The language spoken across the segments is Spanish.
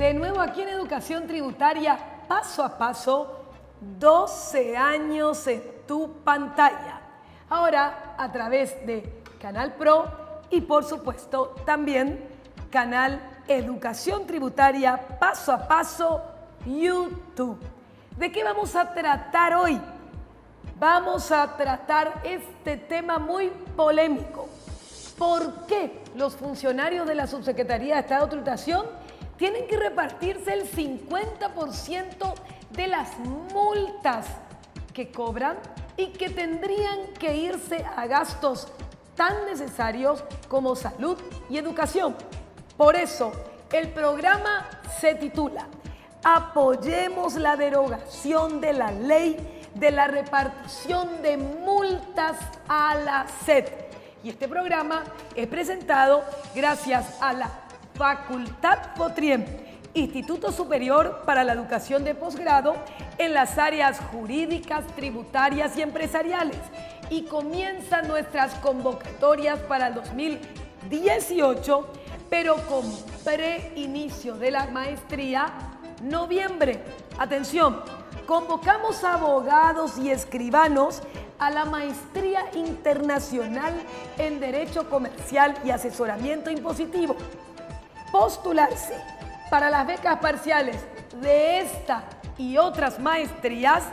De nuevo aquí en Educación Tributaria, paso a paso, 12 años en tu pantalla. Ahora a través de Canal Pro y por supuesto también Canal Educación Tributaria, paso a paso, YouTube. ¿De qué vamos a tratar hoy? Vamos a tratar este tema muy polémico. ¿Por qué los funcionarios de la Subsecretaría de Estado de Tributación tienen que repartirse el 50% de las multas que cobran y que tendrían que irse a gastos tan necesarios como salud y educación? Por eso, el programa se titula Apoyemos la derogación de la ley de la repartición de multas a la SED. Y este programa es presentado gracias a la Facultad FOTRIEM, Instituto Superior para la Educación de Posgrado en las áreas jurídicas, tributarias y empresariales. Y comienzan nuestras convocatorias para el 2018, pero con preinicio de la maestría, noviembre. Atención, convocamos a abogados y escribanos a la Maestría Internacional en Derecho Comercial y Asesoramiento Impositivo. Postularse para las becas parciales de esta y otras maestrías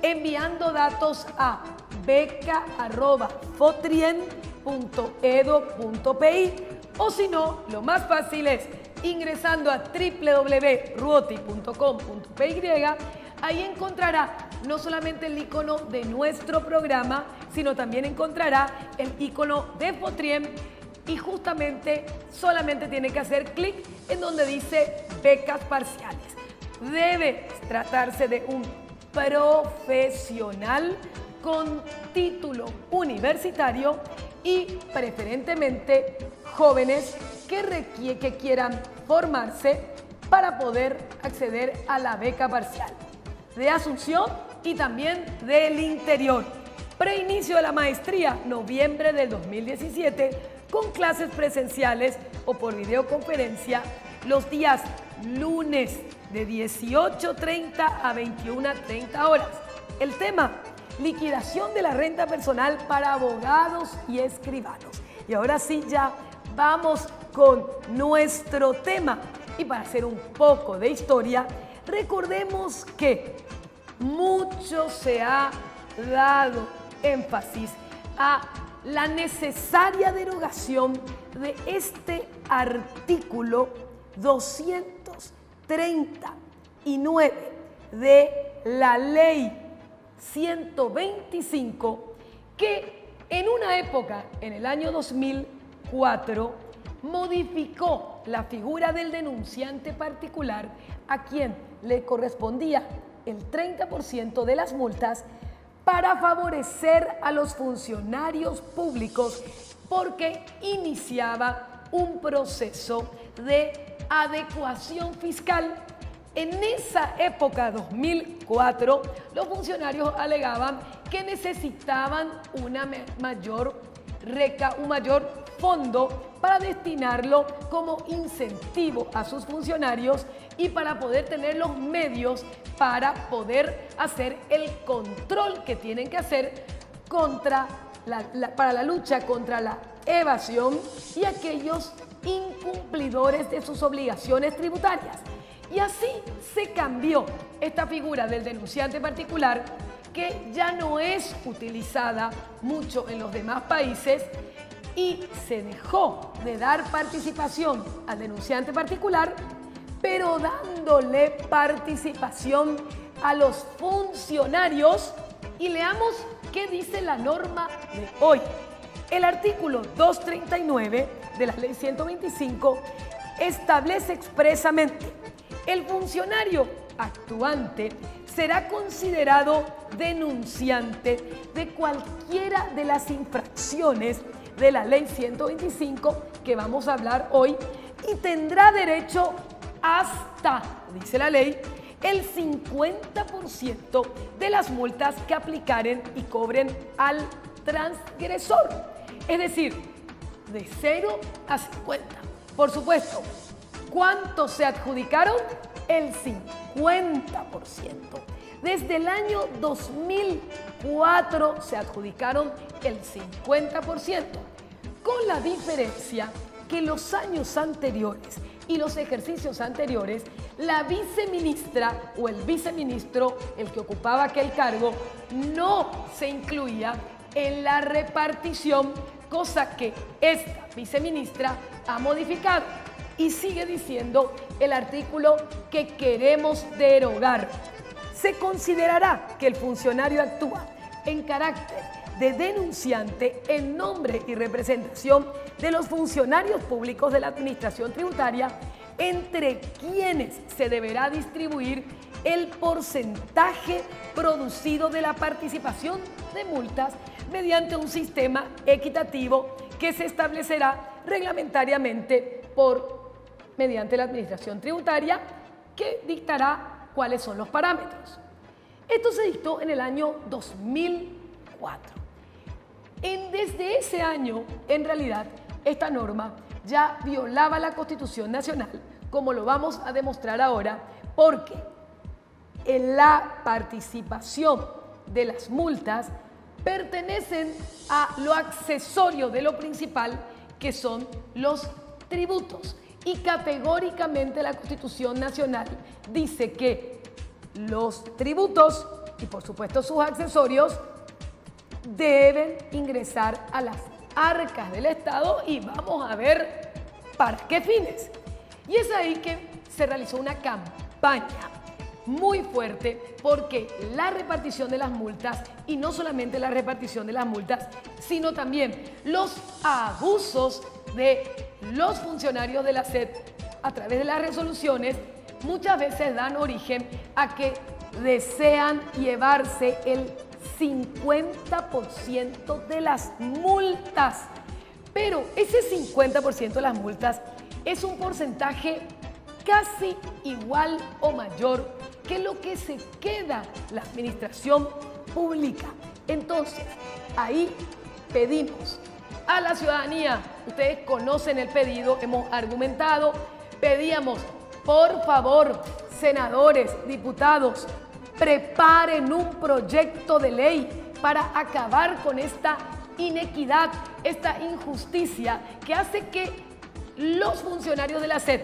enviando datos a beca@fotrien.edu.pi o si no, lo más fácil es ingresando a www.ruoti.com.py. Ahí encontrará no solamente el icono de nuestro programa, sino también encontrará el icono de FOTRIEM y justamente solamente tiene que hacer clic en donde dice becas parciales. Debe tratarse de un profesional con título universitario y preferentemente jóvenes que quieran formarse para poder acceder a la beca parcial de Asunción y también del interior. Preinicio de la maestría, noviembre del 2017, con clases presenciales o por videoconferencia los días lunes de 18:30 a 21:30 horas. El tema, liquidación de la renta personal para abogados y escribanos. Y ahora sí, ya vamos con nuestro tema. Y para hacer un poco de historia, recordemos que mucho se ha dado énfasis a la necesaria derogación de este artículo 239 de la Ley 125, que en una época, en el año 2004, modificó la figura del denunciante particular a quien le correspondía el 30% de las multas para favorecer a los funcionarios públicos porque iniciaba un proceso de adecuación fiscal. En esa época, 2004, los funcionarios alegaban que necesitaban un mayor fondo para destinarlo como incentivo a sus funcionarios y para poder tener los medios para poder hacer el control que tienen que hacer para la lucha contra la evasión y aquellos incumplidores de sus obligaciones tributarias. Y así se cambió esta figura del denunciante particular, que ya no es utilizada mucho en los demás países, y se dejó de dar participación al denunciante particular, pero dándole participación a los funcionarios. Y leamos qué dice la norma de hoy. El artículo 239 de la Ley 125 establece expresamente: el funcionario actuante será considerado denunciante de cualquiera de las infracciones de la Ley 125 que vamos a hablar hoy y tendrá derecho hasta, dice la ley, el 50% de las multas que aplicaren y cobren al transgresor. Es decir, de 0 a 50. Por supuesto, ¿Cuánto se adjudicaron? El 50%. Desde el año 2004 se adjudicaron el 50%, con la diferencia que los años anteriores y los ejercicios anteriores, la viceministra o el viceministro, el que ocupaba aquel cargo, no se incluía en la repartición, cosa que esta viceministra ha modificado y sigue diciendo el artículo que queremos derogar. Se considerará que el funcionario actúa en carácter de denunciante en nombre y representación de los funcionarios públicos de la Administración Tributaria, entre quienes se deberá distribuir el porcentaje producido de la participación de multas mediante un sistema equitativo que se establecerá reglamentariamente mediante la Administración Tributaria, que dictará cuáles son los parámetros. Esto se dictó en el año 2004. Desde ese año, en realidad, esta norma ya violaba la Constitución Nacional, como lo vamos a demostrar ahora, porque en la participación de las multas pertenecen a lo accesorio de lo principal, que son los tributos. Y categóricamente la Constitución Nacional dice que los tributos y por supuesto sus accesorios deben ingresar a las arcas del Estado, y vamos a ver para qué fines. Y es ahí que se realizó una campaña muy fuerte, porque la repartición de las multas, y no solamente la repartición de las multas, sino también los abusos de los funcionarios de la SED a través de las resoluciones, muchas veces dan origen a que desean llevarse el 50% de las multas. Pero ese 50% de las multas es un porcentaje casi igual o mayor que lo que se queda la administración pública. Entonces, ahí pedimos a la ciudadanía, ustedes conocen el pedido, hemos argumentado, pedíamos, por favor, senadores, diputados, preparen un proyecto de ley para acabar con esta inequidad, esta injusticia que hace que los funcionarios de la SED,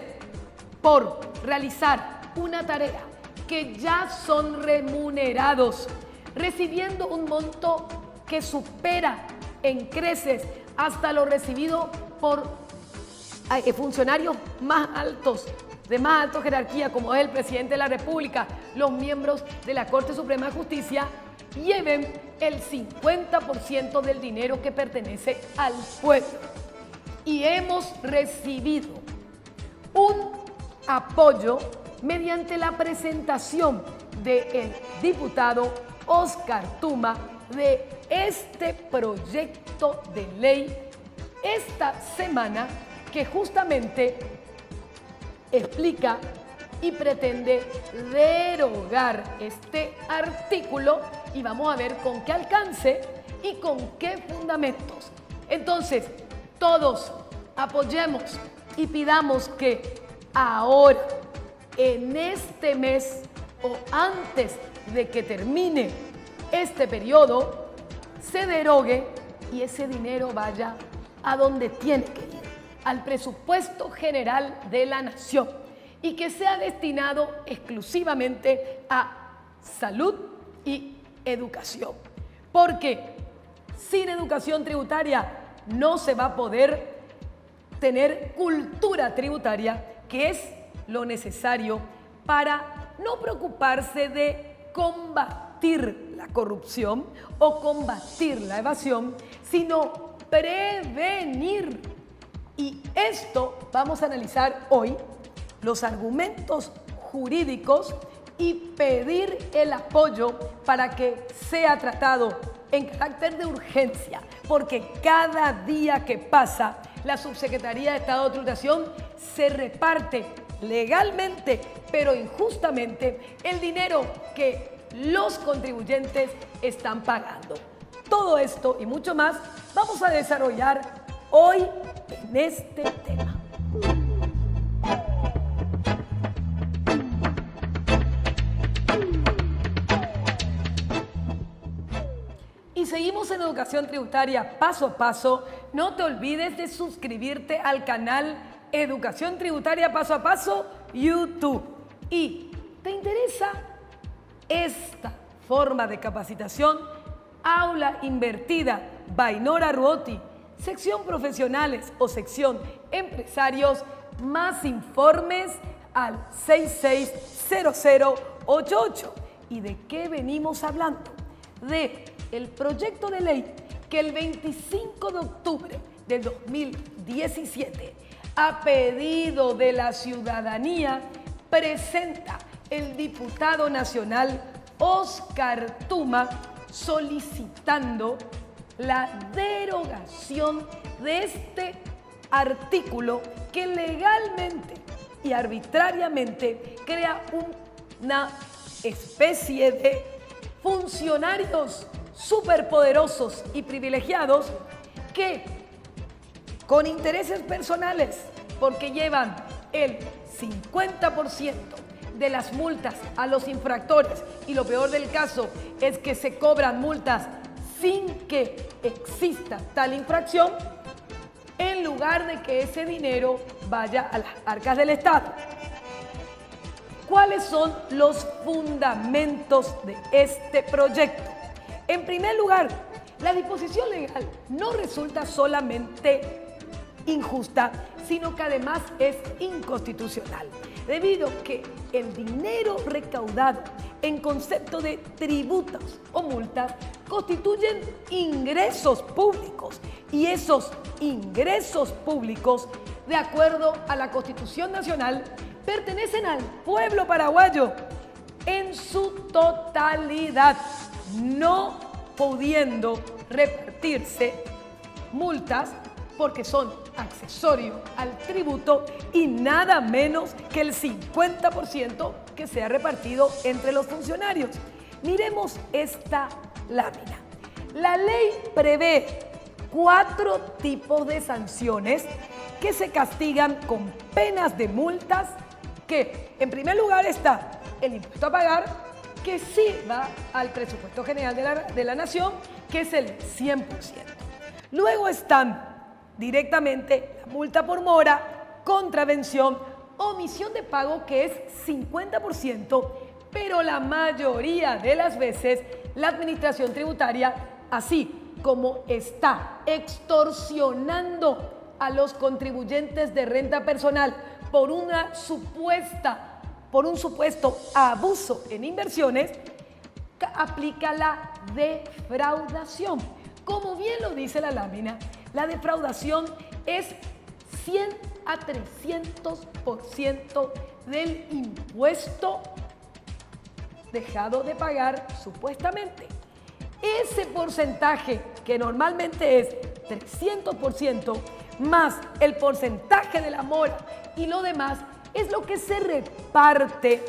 por realizar una tarea que ya son remunerados, recibiendo un monto que supera en creces hasta lo recibido por funcionarios más altos, de más alta jerarquía, como es el presidente de la República, los miembros de la Corte Suprema de Justicia, lleven el 50% del dinero que pertenece al pueblo. Y hemos recibido un apoyo mediante la presentación del diputado Oscar Tuma de este proyecto de ley esta semana, que justamente explica y pretende derogar este artículo, y vamos a ver con qué alcance y con qué fundamentos. Entonces, todos apoyemos y pidamos que ahora, en este mes o antes de que termine este periodo, se derogue y ese dinero vaya a donde tiene que ir, al presupuesto general de la nación, y que sea destinado exclusivamente a salud y educación. Porque sin educación tributaria no se va a poder tener cultura tributaria, que es lo necesario para no preocuparse de combatir la corrupción o combatir la evasión, sino prevenir. Y esto vamos a analizar hoy, los argumentos jurídicos, y pedir el apoyo para que sea tratado en carácter de urgencia, porque cada día que pasa, la Subsecretaría de Estado de Tributación se reparte legalmente, pero injustamente, el dinero que los contribuyentes están pagando. Todo esto y mucho más vamos a desarrollar hoy en este tema. seguimos en Educación Tributaria paso a paso, no te olvides de suscribirte al canal Educación Tributaria Paso a Paso YouTube. ¿Y te interesa esta forma de capacitación? Aula Invertida by Nora Ruoti, sección profesionales o sección empresarios. Más informes al 660088. ¿Y de qué venimos hablando? De el proyecto de ley que el 25 de octubre del 2017, a pedido de la ciudadanía, presenta el diputado nacional Oscar Tuma, solicitando la derogación de este artículo que legalmente y arbitrariamente crea una especie de funcionarios superpoderosos y privilegiados que, con intereses personales, porque llevan el 50% de las multas a los infractores, y lo peor del caso es que se cobran multas sin que exista tal infracción, en lugar de que ese dinero vaya a las arcas del Estado. ¿Cuáles son los fundamentos de este proyecto? En primer lugar, la disposición legal no resulta solamente injusta, sino que además es inconstitucional, debido a que el dinero recaudado en concepto de tributos o multas constituyen ingresos públicos, y esos ingresos públicos, de acuerdo a la Constitución Nacional, pertenecen al pueblo paraguayo en su totalidad, no pudiendo repartirse multas porque son accesorios al tributo y nada menos que el 50% que se ha repartido entre los funcionarios. Miremos esta lámina. La ley prevé 4 tipos de sanciones que se castigan con penas de multas, que en primer lugar está el impuesto a pagar, que sí va al presupuesto general de la nación, que es el 100%. Luego están directamente la multa por mora, contravención, omisión de pago, que es 50%, pero la mayoría de las veces la administración tributaria, así como está extorsionando a los contribuyentes de renta personal por un supuesto abuso en inversiones, aplica la defraudación. Como bien lo dice la lámina, la defraudación es 100 a 300% del impuesto dejado de pagar supuestamente. Ese porcentaje, que normalmente es 300%, más el porcentaje de la mora y lo demás, es lo que se reparte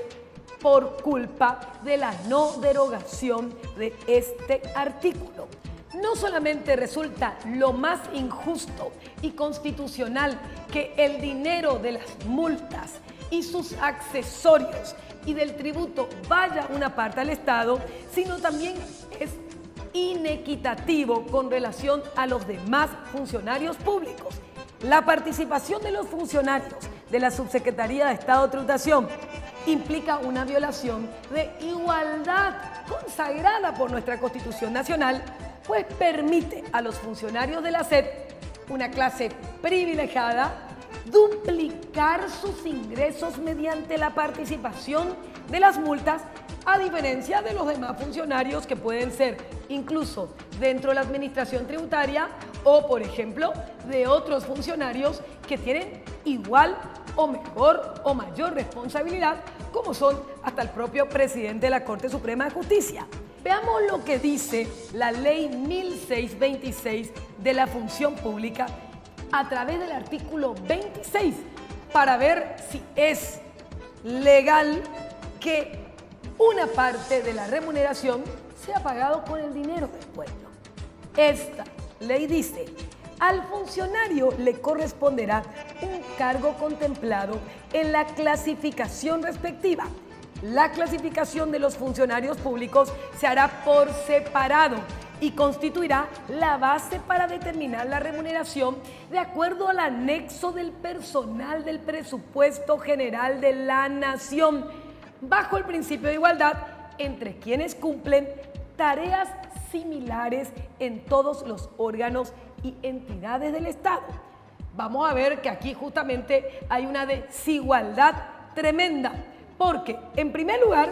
por culpa de la no derogación de este artículo. No solamente resulta lo más injusto y constitucional que el dinero de las multas y sus accesorios y del tributo vaya una parte al Estado, sino también es inequitativo con relación a los demás funcionarios públicos. La participación de los funcionarios de la Subsecretaría de Estado de Tributación implica una violación de igualdad consagrada por nuestra Constitución Nacional, pues permite a los funcionarios de la SED, una clase privilegiada, duplicar sus ingresos mediante la participación de las multas, a diferencia de los demás funcionarios que pueden ser incluso dentro de la administración tributaria o, por ejemplo, de otros funcionarios que tienen igual o mejor o mayor responsabilidad, como son hasta el propio presidente de la Corte Suprema de Justicia. Veamos lo que dice la Ley 1626 de la Función Pública a través del artículo 26, para ver si es legal que una parte de la remuneración sea pagado con el dinero del pueblo. Esta ley dice: al funcionario le corresponderá un cargo contemplado en la clasificación respectiva. La clasificación de los funcionarios públicos se hará por separado y constituirá la base para determinar la remuneración de acuerdo al anexo del personal del presupuesto general de la Nación, bajo el principio de igualdad entre quienes cumplen tareas similares en todos los órganos y entidades del Estado. Vamos a ver que aquí justamente hay una desigualdad tremenda, porque en primer lugar,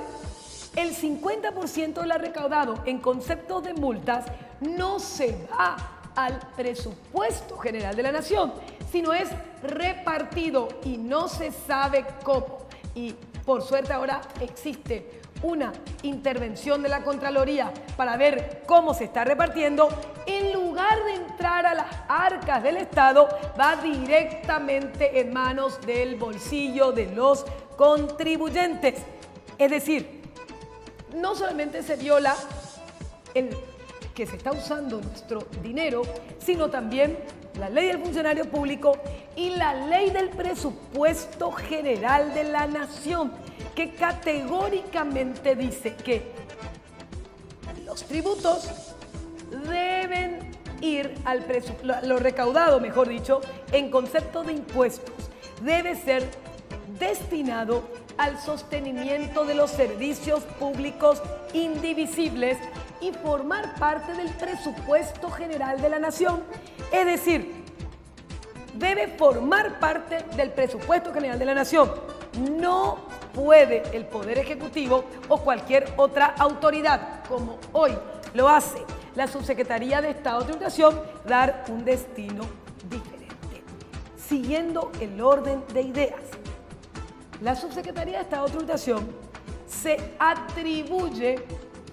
el 50% de la recaudado en conceptos de multas no se va al presupuesto general de la Nación, sino es repartido y no se sabe cómo. Y por suerte ahora existe una intervención de la Contraloría para ver cómo se está repartiendo. En lugar de entrar a las arcas del Estado, va directamente en manos del bolsillo de los contribuyentes. Es decir, no solamente se viola el que se está usando nuestro dinero, sino también la ley del funcionario público y la ley del presupuesto general de la Nación, que categóricamente dice que los tributos deben ir al presupuesto, lo recaudado, mejor dicho, en concepto de impuestos, debe ser destinado al sostenimiento de los servicios públicos indivisibles y formar parte del presupuesto general de la Nación. Es decir, debe formar parte del presupuesto general de la Nación. No puede el Poder Ejecutivo o cualquier otra autoridad, como hoy lo hace la Subsecretaría de Estado de Tributación, dar un destino diferente. Siguiendo el orden de ideas, la Subsecretaría de Estado de Tributación se atribuye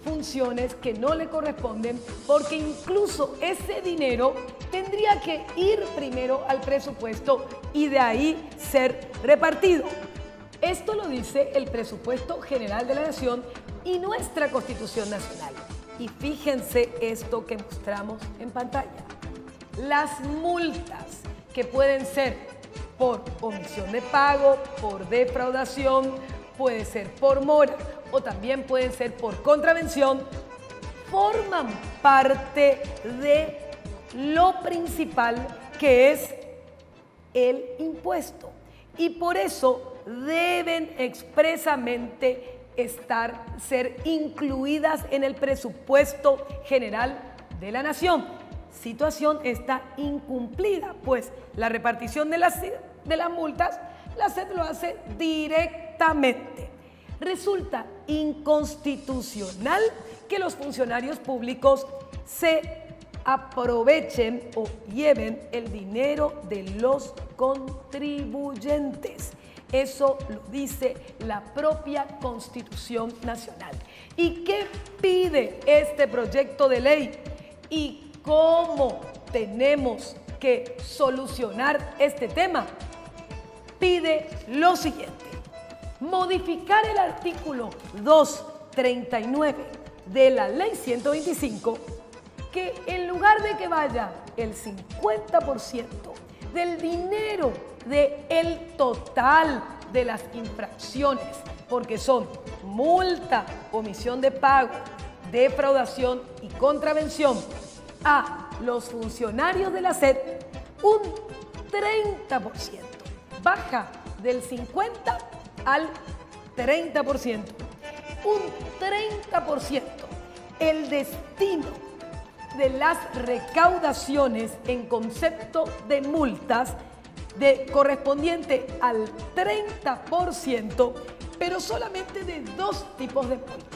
funciones que no le corresponden, porque incluso ese dinero tendría que ir primero al presupuesto y de ahí ser repartido. Esto lo dice el Presupuesto General de la Nación y nuestra Constitución Nacional. Y fíjense esto que mostramos en pantalla. Las multas que pueden ser por omisión de pago, por defraudación, puede ser por mora o también pueden ser por contravención, forman parte de lo principal, que es el impuesto. Y por eso deben expresamente ser incluidas en el presupuesto general de la Nación. Situación está incumplida, pues la repartición de las multas, la SED lo hace directamente. Resulta inconstitucional que los funcionarios públicos se aprovechen o lleven el dinero de los contribuyentes. Eso lo dice la propia Constitución Nacional. ¿Y qué pide este proyecto de ley? ¿Y cómo tenemos que solucionar este tema? Pide lo siguiente: modificar el artículo 239 de la Ley 125, que en lugar de que vaya el 50% del dinero del total de las infracciones, porque son multa, omisión de pago, defraudación y contravención, a los funcionarios de la SED, un 30%. Baja del 50% al 30%. Un 30%. El destino de las recaudaciones en concepto de multas correspondiente al 30%, pero solamente de dos tipos de multas.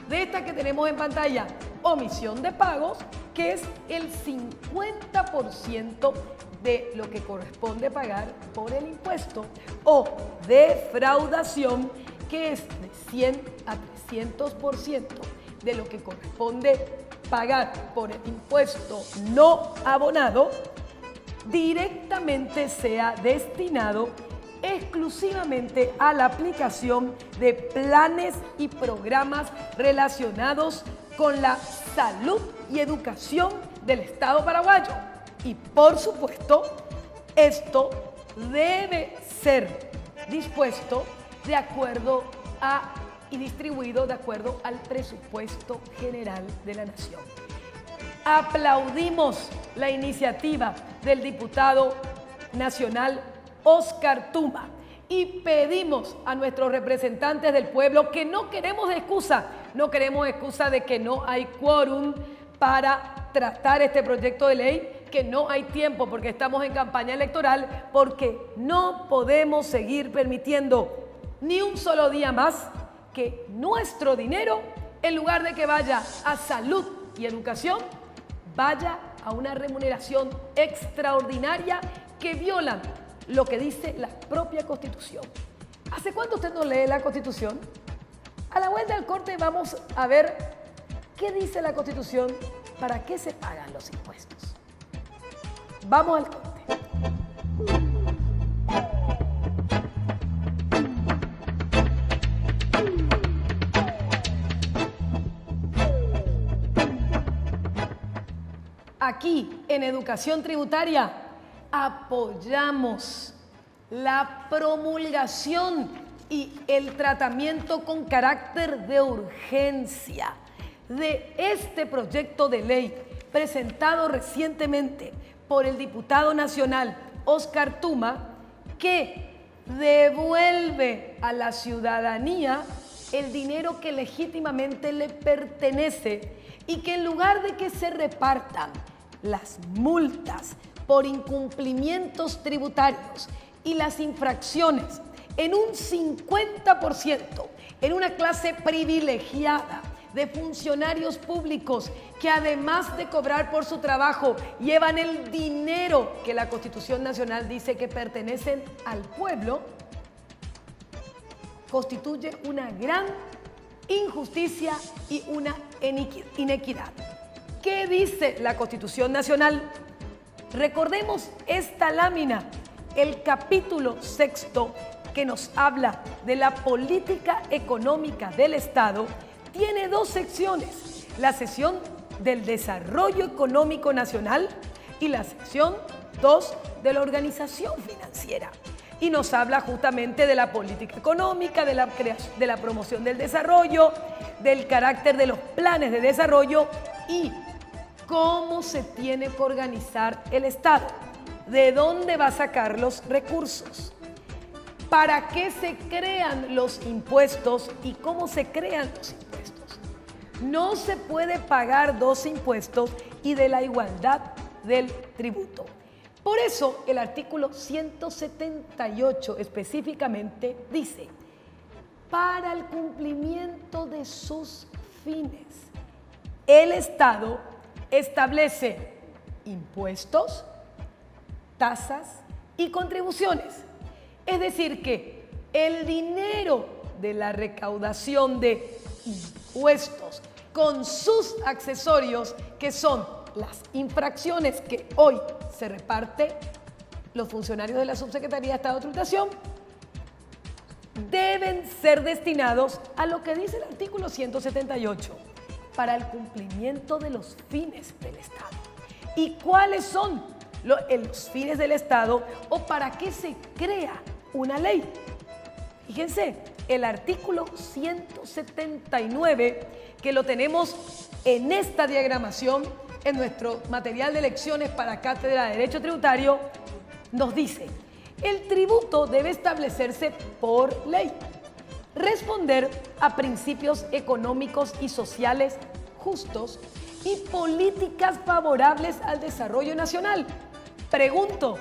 De esta que tenemos en pantalla, omisión de pagos, que es el 50% de lo que corresponde pagar por el impuesto, o defraudación, que es de 100 a 300% de lo que corresponde pagar por el impuesto no abonado, directamente sea destinado exclusivamente a la aplicación de planes y programas relacionados con la salud y educación del Estado paraguayo. Y por supuesto, esto debe ser dispuesto de acuerdo y distribuido de acuerdo al presupuesto general de la Nación. aplaudimos la iniciativa del diputado nacional Óscar Tuma y pedimos a nuestros representantes del pueblo que no queremos excusa de que no hay quórum para tratar este proyecto de ley, que no hay tiempo porque estamos en campaña electoral, porque no podemos seguir permitiendo ni un solo día más que nuestro dinero, en lugar de que vaya a salud y educación, vaya a una remuneración extraordinaria que viola lo que dice la propia Constitución. ¿Hace cuánto usted no lee la Constitución? A la vuelta del corte vamos a ver qué dice la Constitución, para qué se pagan los impuestos. Vamos al corte. Aquí en Educación Tributaria apoyamos la promulgación y el tratamiento con carácter de urgencia de este proyecto de ley presentado recientemente por el diputado nacional Óscar Tuma, que devuelve a la ciudadanía el dinero que legítimamente le pertenece y que en lugar de que se repartan las multas por incumplimientos tributarios y las infracciones en un 50%, en una clase privilegiada de funcionarios públicos que además de cobrar por su trabajo, llevan el dinero que la Constitución Nacional dice que pertenecen al pueblo, constituye una gran injusticia y una inequidad. ¿Qué dice la Constitución Nacional? Recordemos esta lámina, el capítulo 6 que nos habla de la política económica del Estado, tiene dos secciones: la sección del desarrollo económico nacional y la sección 2 de la organización financiera. Y nos habla justamente de la política económica, de la promoción del desarrollo, del carácter de los planes de desarrollo y cómo se tiene que organizar el Estado, de dónde va a sacar los recursos, para qué se crean los impuestos y cómo se crean los impuestos. No se puede pagar dos impuestos y de la igualdad del tributo. Por eso el artículo 178 específicamente dice: para el cumplimiento de sus fines, el Estado establece impuestos, tasas y contribuciones. Es decir, que el dinero de la recaudación de impuestos con sus accesorios, que son las infracciones que hoy se reparte los funcionarios de la Subsecretaría de Estado de Tributación, deben ser destinados a lo que dice el artículo 178, para el cumplimiento de los fines del Estado. ¿Y cuáles son los fines del Estado o para qué se crea una ley? Fíjense, el artículo 179, que lo tenemos en esta diagramación, en nuestro material de lecciones para Cátedra de Derecho Tributario, nos dice: el tributo debe establecerse por ley, responder a principios económicos y sociales justos y políticas favorables al desarrollo nacional. Pregunto,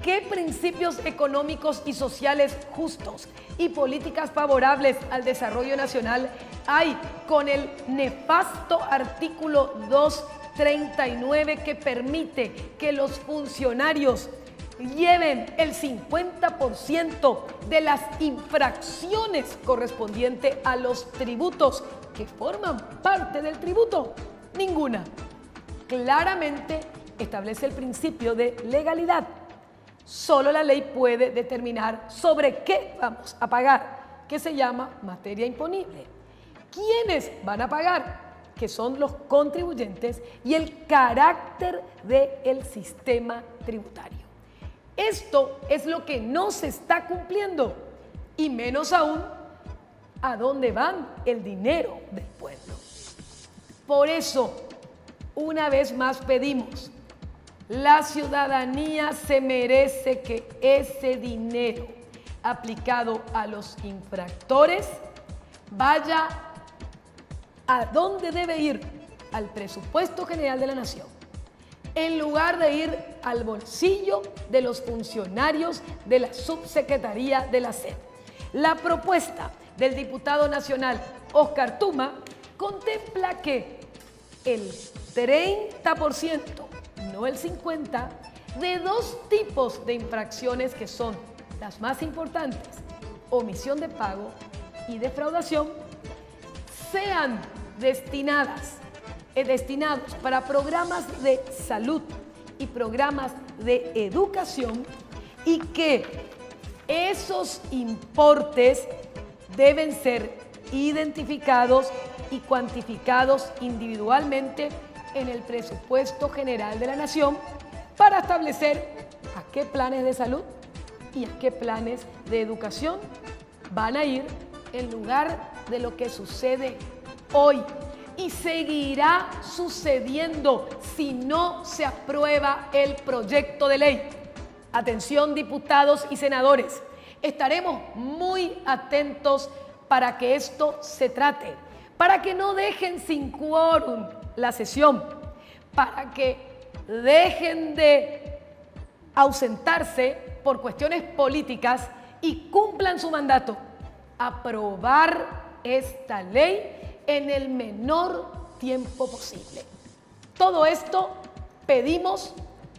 ¿qué principios económicos y sociales justos y políticas favorables al desarrollo nacional hay con el nefasto artículo 239 que permite que los funcionarios lleven el 50% de las infracciones correspondientes a los tributos que forman parte del tributo? Ninguna. Claramente establece el principio de legalidad. Solo la ley puede determinar sobre qué vamos a pagar, que se llama materia imponible. ¿Quiénes van a pagar? Que son los contribuyentes, y el carácter del sistema tributario. Esto es lo que no se está cumpliendo, y menos aún a dónde van el dinero del pueblo. Por eso, Una vez más pedimos, la ciudadanía se merece que ese dinero aplicado a los infractores vaya a donde debe ir, al presupuesto general de la Nación, en lugar de ir al bolsillo de los funcionarios de la Subsecretaría de la SED. La propuesta del diputado nacional Óscar Tuma contempla que el 30%, no el 50%, de dos tipos de infracciones que son las más importantes, omisión de pago y defraudación, sean destinados para programas de salud y programas de educación, y que esos importes deben ser identificados y cuantificados individualmente en el presupuesto general de la Nación para establecer a qué planes de salud y a qué planes de educación van a ir en lugar de lo que sucede hoy y seguirá sucediendo si no se aprueba el proyecto de ley. Atención, diputados y senadores, estaremos muy atentos para que esto se trate, para que no dejen sin quórum la sesión, para que dejen de ausentarse por cuestiones políticas y cumplan su mandato: aprobar esta ley en el menor tiempo posible. Todo esto pedimos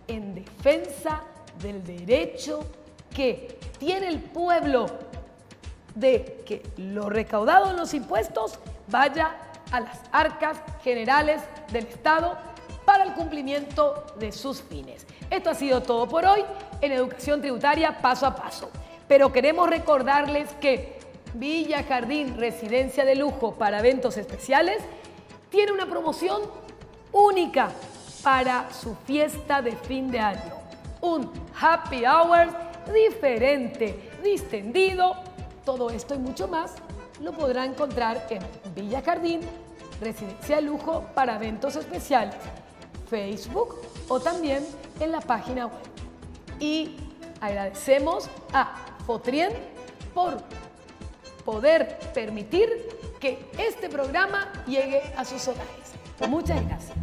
en defensa del derecho que tiene el pueblo de que lo recaudado en los impuestos vaya a las arcas generales del Estado para el cumplimiento de sus fines. Esto ha sido todo por hoy en Educación Tributaria Paso a Paso. Pero queremos recordarles que Villa Jardín, residencia de lujo para eventos especiales, tiene una promoción única para su fiesta de fin de año. Un happy hour diferente, distendido. Todo esto y mucho más lo podrá encontrar en Villa Jardín, residencia de lujo para eventos especiales, Facebook o también en la página web. Y agradecemos a Fotrien por poder permitir que este programa llegue a sus hogares. Muchas gracias.